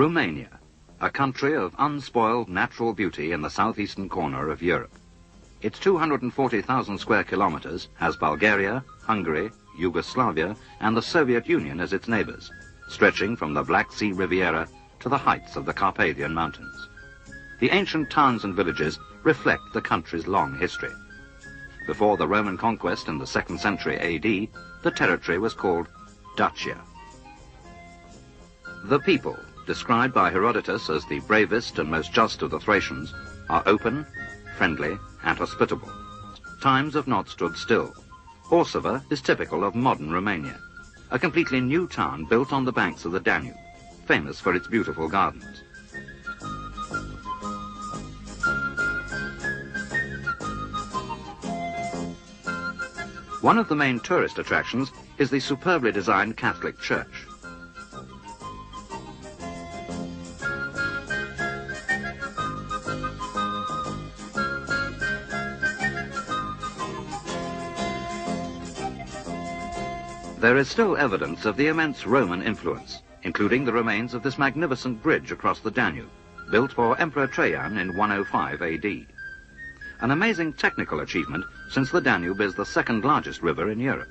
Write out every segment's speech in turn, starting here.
Romania, a country of unspoiled natural beauty in the southeastern corner of Europe. Its 240,000 square kilometers has Bulgaria, Hungary, Yugoslavia, and the Soviet Union as its neighbors, stretching from the Black Sea Riviera to the heights of the Carpathian Mountains. The ancient towns and villages reflect the country's long history. Before the Roman conquest in the 2nd century AD, the territory was called Dacia. The people, described by Herodotus as the bravest and most just of the Thracians, are open, friendly, and hospitable. Times have not stood still. Orsova is typical of modern Romania, a completely new town built on the banks of the Danube, famous for its beautiful gardens. One of the main tourist attractions is the superbly designed Catholic church. There is still evidence of the immense Roman influence, including the remains of this magnificent bridge across the Danube, built for Emperor Trajan in 105 AD. An amazing technical achievement, since the Danube is the second largest river in Europe.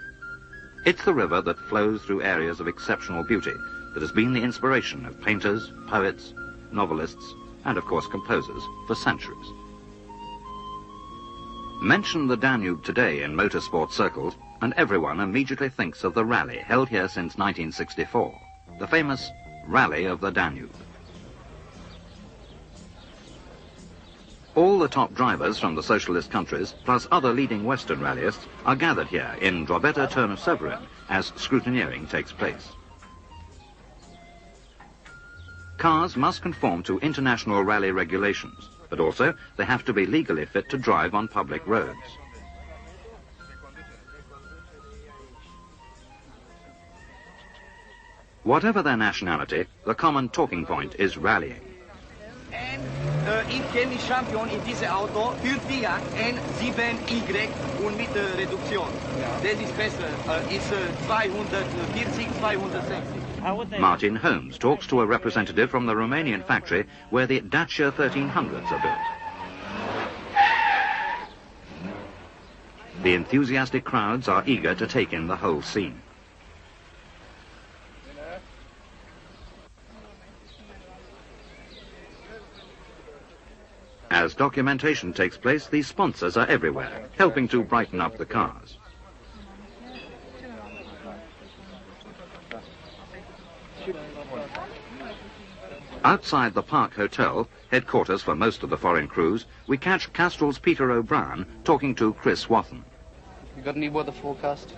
It's the river that flows through areas of exceptional beauty that has been the inspiration of painters, poets, novelists, and of course composers for centuries. Mention the Danube today in motorsport circles, and everyone immediately thinks of the rally held here since 1964, the famous Rally of the Danube. All the top drivers from the socialist countries, plus other leading Western rallyists, are gathered here in Drobeta Turnu-Severin as scrutineering takes place. Cars must conform to international rally regulations, but also they have to be legally fit to drive on public roads. Whatever their nationality, the common talking point is rallying. And ich kenne Champion in diesem Auto für Fiat N7Y und mit Reduktion. Das ist besser, ist 240, 260. Martin Holmes talks to a representative from the Romanian factory where the Dacia 1300s are built. The enthusiastic crowds are eager to take in the whole scene. As documentation takes place, these sponsors are everywhere, helping to brighten up the cars. Outside the Park Hotel, headquarters for most of the foreign crews, we catch Castrol's Peter O'Brien talking to Chris Wathen. You got any weather forecast?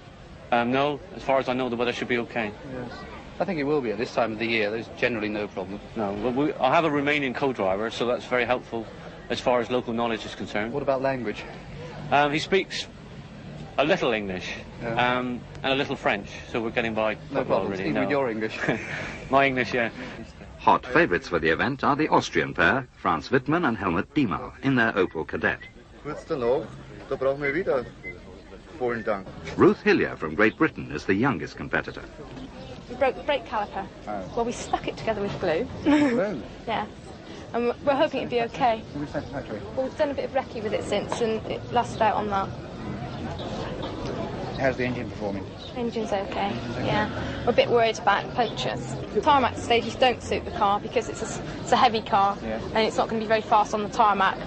No, as far as I know, the weather should be okay. Yes. I think it will be at this time of the year. There's generally no problem. No, well, I have a Romanian co-driver, so that's very helpful as far as local knowledge is concerned. What about language? He speaks a little English and a little French, so we're getting by No well, problem. really. Even with your English. My English, yeah. Hot favourites for the event are the Austrian pair, Franz Wittmann and Helmut Deimel, in their Opel Kadett. Kurz danach, da brauchen wir wieder. Vielen Dank. Ruth Hillier from Great Britain is the youngest competitor. We broke the brake caliper. Oh. Well, we stuck it together with glue. Glue? Yeah. And we're hoping it'd be okay. Did we send to the factory? Well, we've done a bit of recce with it since, and it lasted out on that. How's the engine performing? Engine's okay, yeah. We're a bit worried about punctures. Tarmac stages don't suit the car because it's a heavy car, yeah, and it's not going to be very fast on the tarmac.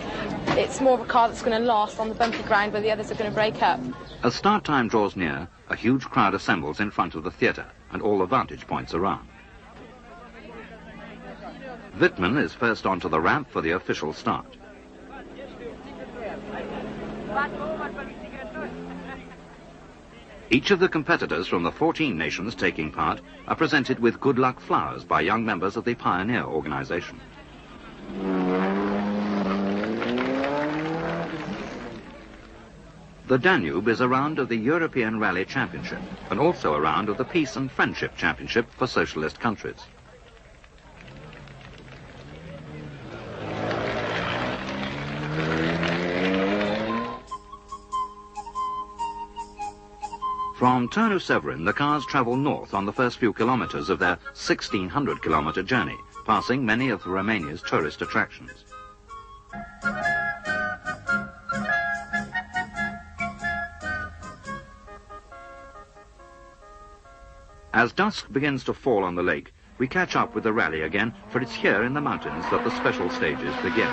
It's more of a car that's going to last on the bumpy ground where the others are going to break up. As start time draws near, a huge crowd assembles in front of the theatre and all the vantage points around. Wittmann is first onto the ramp for the official start. Each of the competitors from the 14 nations taking part are presented with good luck flowers by young members of the Pioneer organization. The Danube is a round of the European Rally Championship and also a round of the Peace and Friendship Championship for socialist countries. From Turnu-Severin, the cars travel north on the first few kilometers of their 1,600-kilometer journey, passing many of Romania's tourist attractions. As dusk begins to fall on the lake, we catch up with the rally again, for it's here in the mountains that the special stages begin.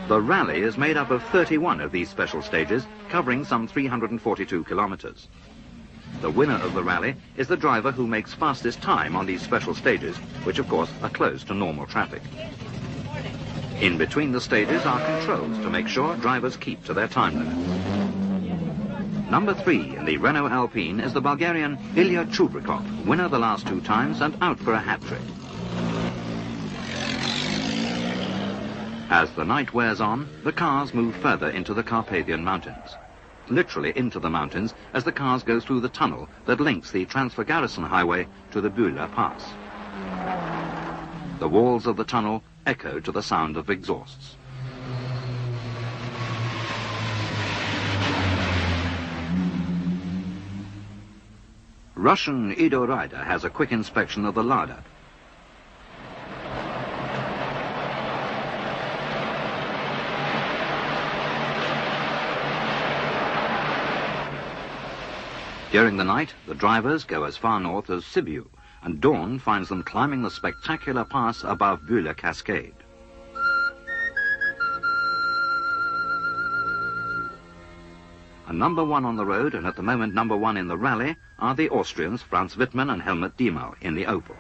The rally is made up of 31 of these special stages, covering some 342 kilometers. The winner of the rally is the driver who makes fastest time on these special stages, which of course are closed to normal traffic. In between the stages are controls to make sure drivers keep to their time limits. Number 3 in the Renault Alpine is the Bulgarian Ilya Chubrikov, winner the last 2 times and out for a hat-trick. As the night wears on, the cars move further into the Carpathian Mountains. Literally into the mountains as the cars go through the tunnel that links the Transfer-Garrison Highway to the Bühler Pass. The walls of the tunnel echo to the sound of exhausts. Russian Ido Rider has a quick inspection of the Lada. During the night, the drivers go as far north as Sibiu, and dawn finds them climbing the spectacular pass above Bühler Cascade. And number 1 on the road, and at the moment number 1 in the rally, are the Austrians Franz Wittmann and Helmut Deimel in the Opel.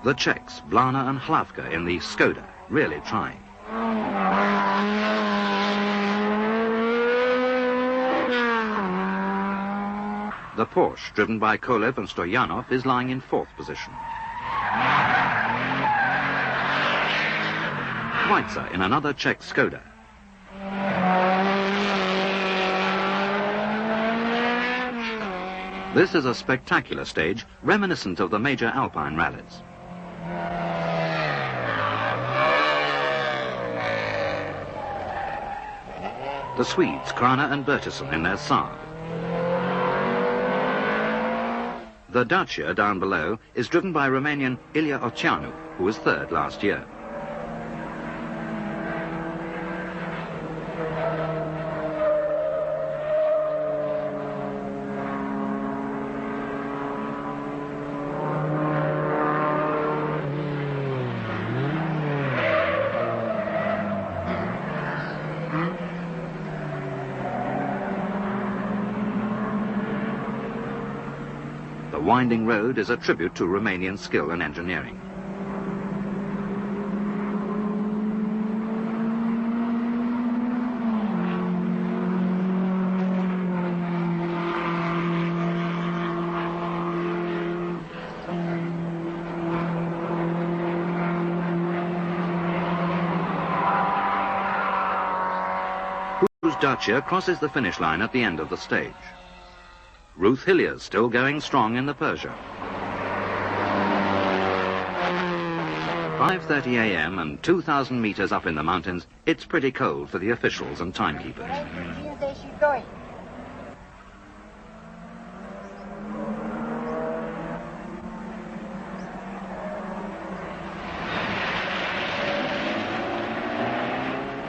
The Czechs, Blana and Hlavka in the Škoda, really trying. The Porsche, driven by Kolev and Stoyanov, is lying in 4th position. Schweitzer in another Czech Škoda. This is a spectacular stage, reminiscent of the major Alpine rallies. The Swedes, Krana and Bertilsson in their Saab. The Dacia down below is driven by Romanian Ilya Oceanu, who was 3rd last year. The winding road is a tribute to Romanian skill and engineering. Whose Dacia crosses the finish line at the end of the stage. Ruth Hillier's still going strong in the Persia. 5:30 a.m. and 2,000 meters up in the mountains, it's pretty cold for the officials and timekeepers.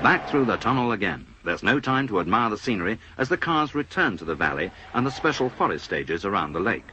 Back through the tunnel again. There's no time to admire the scenery as the cars return to the valley and the special forest stages around the lake.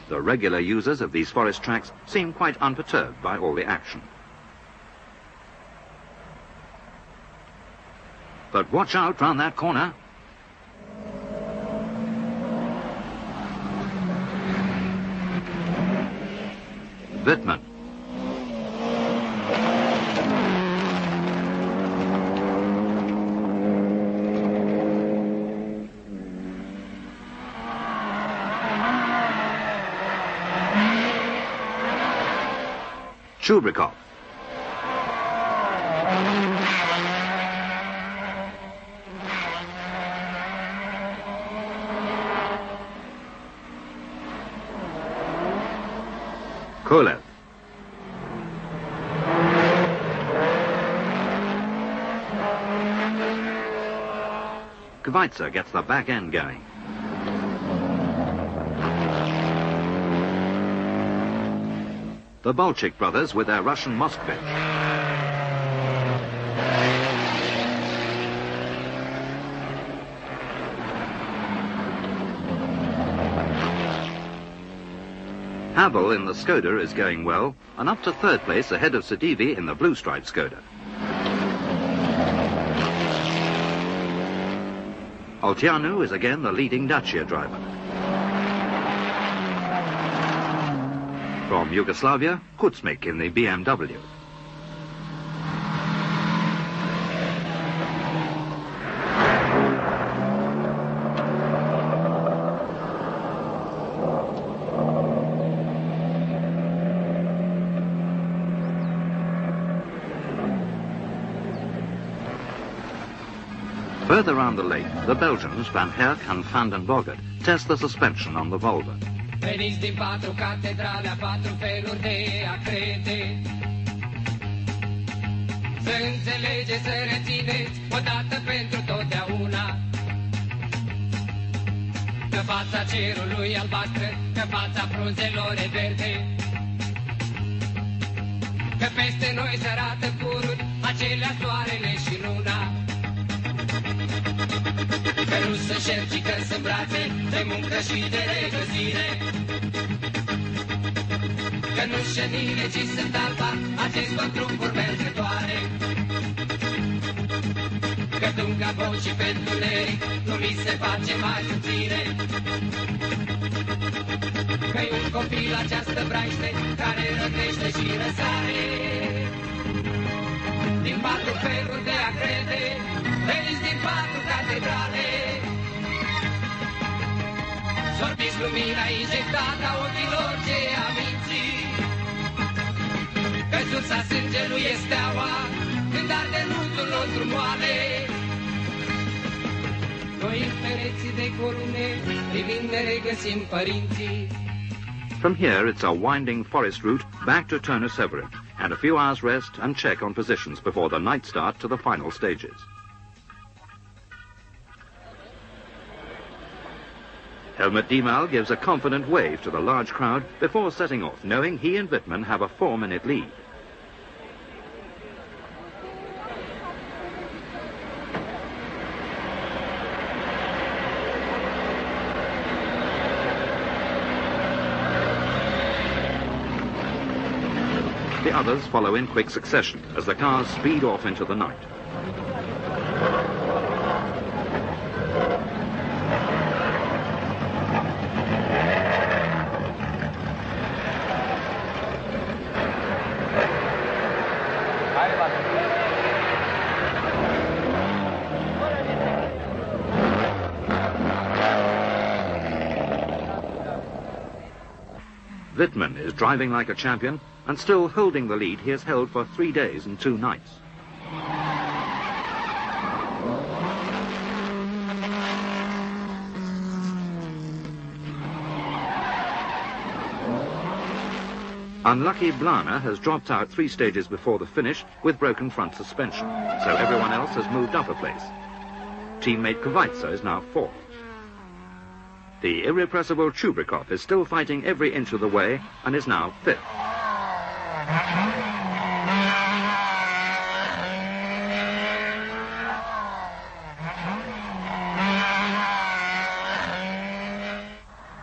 The regular users of these forest tracks seem quite unperturbed by all the action. But watch out round that corner. Wittmann. Chubrikov. Kolev. Kvitzer gets the back end going. The Bolchik brothers with their Russian Moskvich. Havel in the Škoda is going well, and up to third place ahead of Sedivi in the blue-striped Škoda. Olteanu is again the leading Dacia driver. From Yugoslavia, Kuzmik in the BMW. Further round the lake, the Belgians, Van Herk and Van den Bogert, test the suspension on the Volvo. Veniți din patru catedrale, a patru feluri de a crede. Să înțelegeți, să rețineți, odată pentru totdeauna, că fața cerului albastră, că fața frunzelor e verde, că peste noi se arată cururi, acelea soarele și luna, că nu sunt șerci, că sunt brațe de muncă și de regăsire, că nu șenile, ci sunt alba, acestor trupuri mergătoare, că dunga boci și pe întuneric nu mi se face mai subțire, că-i un copil această braște care rătește și răsare. Din patru feluri de a crede, veniți din patru catedrale, sorbiți lumina injectată a ochilor ce aminți, că sursa sângelui e steaua, când arde luzul nostru moale. Noi în pereții de columne, privind ne regăsim părinții. From here, it's a winding forest route back to Turner Severin, and a few hours rest and check on positions before the night start to the final stages. Helmut Deimel gives a confident wave to the large crowd before setting off, knowing he and Wittmann have a 4-minute lead. The others follow in quick succession as the cars speed off into the night. Wittmann is driving like a champion and still holding the lead he has held for 3 days and 2 nights. Unlucky Blana has dropped out 3 stages before the finish with broken front suspension, so everyone else has moved up a place. Teammate Kvitsa is now 4th. The irrepressible Chubrikov is still fighting every inch of the way and is now 5th.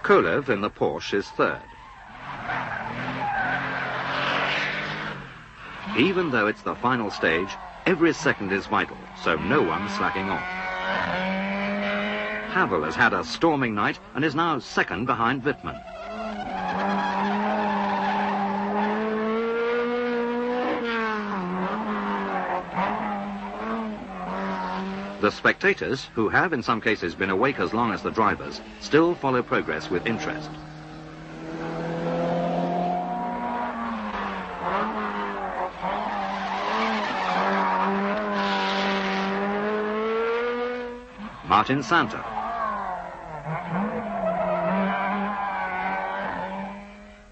Kolev in the Porsche is 3rd. Even though it's the final stage, every second is vital, so no one's slacking off. Havel has had a storming night and is now 2nd behind Wittmann. The spectators, who have in some cases been awake as long as the drivers, still follow progress with interest. Martin Santa.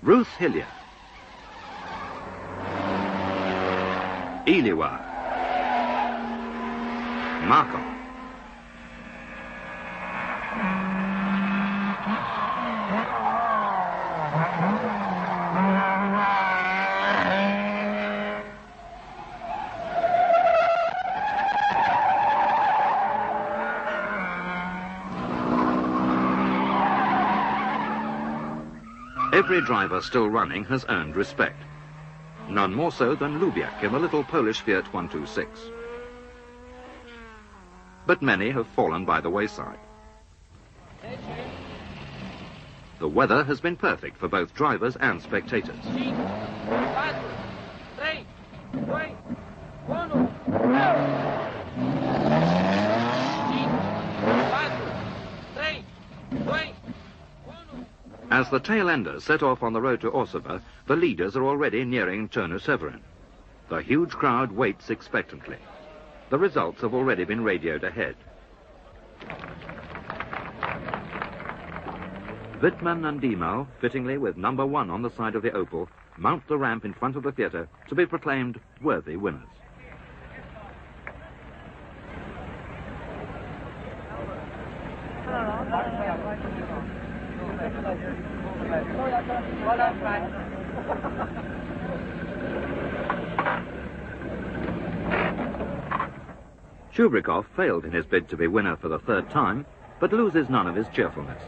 Ruth Hillier. Iliwa. Markov. Every driver still running has earned respect. None more so than Lubiak in the little Polish Fiat 126. But many have fallen by the wayside. The weather has been perfect for both drivers and spectators. As the tail-enders set off on the road to Orsova, the leaders are already nearing Cherno-Severin. The huge crowd waits expectantly. The results have already been radioed ahead. Wittmann and Deimel, fittingly with number 1 on the side of the Opel, mount the ramp in front of the theatre to be proclaimed worthy winners. Chubrikov failed in his bid to be winner for the 3rd time, but loses none of his cheerfulness.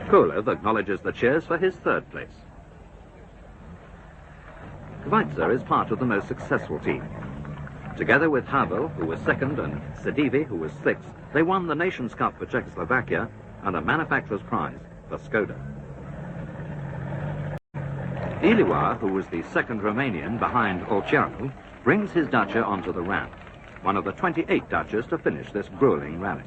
Kolev acknowledges the cheers for his 3rd place. Kvitsa is part of the most successful team. Together with Havel, who was 2nd, and Sedivi, who was 6th, they won the Nations Cup for Czechoslovakia and a manufacturer's prize for Škoda. Iliwa, who was the 2nd Romanian behind Olceanu, brings his Dacia onto the ramp, one of the 28 Dacias to finish this grueling rally.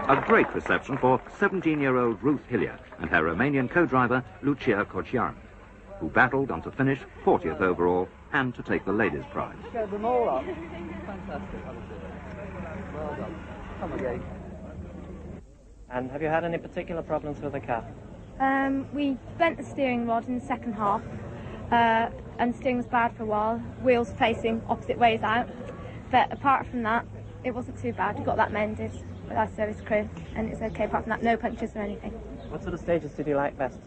A great reception for 17-year-old Ruth Hillier and her Romanian co-driver, Lucia Cocian. who battled on to finish 40th overall and to take the ladies' prize. Get them all up. Fantastic. Well done. Come again. And have you had any particular problems with the car? We bent the steering rod in the second half, and the steering was bad for a while. Wheels facing opposite ways out. But apart from that, it wasn't too bad. We got that mended with our service crew, and it's okay. Apart from that, no punctures or anything. What sort of stages did you like best?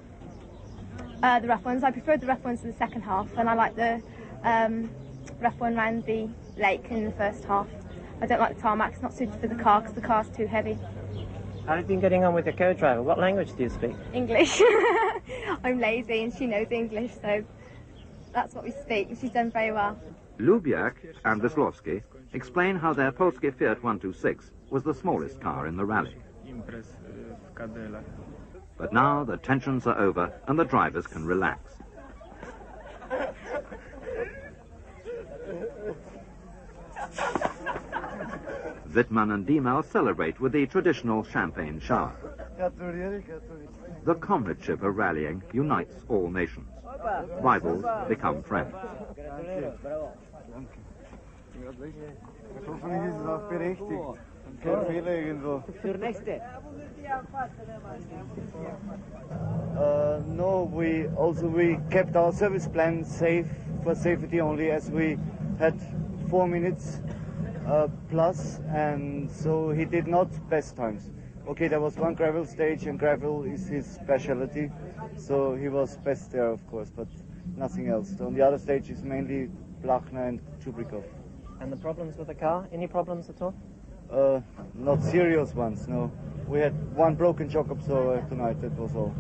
The rough ones. I preferred the rough ones in the second half, and I like the rough one around the lake in the first half. I don't like the tarmac. It's not suited for the car because the car's too heavy. How have you been getting on with your co-driver? What language do you speak? English. I'm lazy and she knows English, so that's what we speak. She's done very well. Lubiak and Wisłowski explain how their Polski Fiat 126 was the smallest car in the rally. But now the tensions are over and the drivers can relax. Wittmann and Deimel celebrate with the traditional champagne shower. The comradeship of rallying unites all nations. Rivals become friends. No, we kept our service plan safe for safety only, as we had 4 minutes plus, and so he did not best times. Okay, there was one gravel stage, and gravel is his specialty, so he was best there, of course, but nothing else. On the other stage is mainly Blachner and Chubrikov. And the problems with the car? Any problems at all? Not serious ones, no. We had one broken shock absorber tonight, that was all.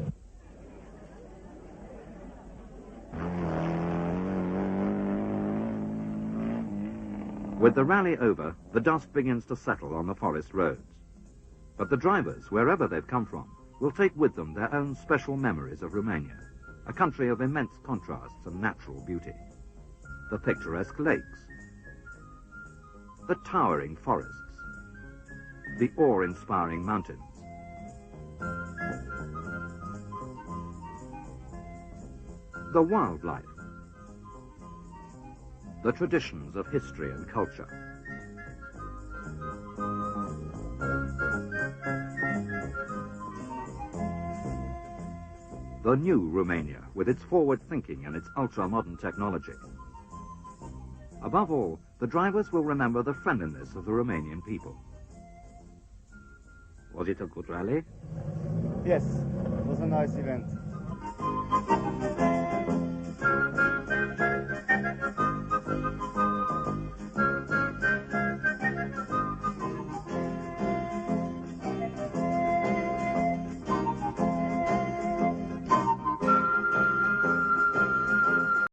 With the rally over, the dust begins to settle on the forest roads. But the drivers, wherever they've come from, will take with them their own special memories of Romania, a country of immense contrasts and natural beauty. The picturesque lakes, the towering forests, the awe-inspiring mountains, the wildlife, the traditions of history and culture. The new Romania, with its forward thinking and its ultra-modern technology. Above all, the drivers will remember the friendliness of the Romanian people. Was it a good rally? Yes, it was a nice event.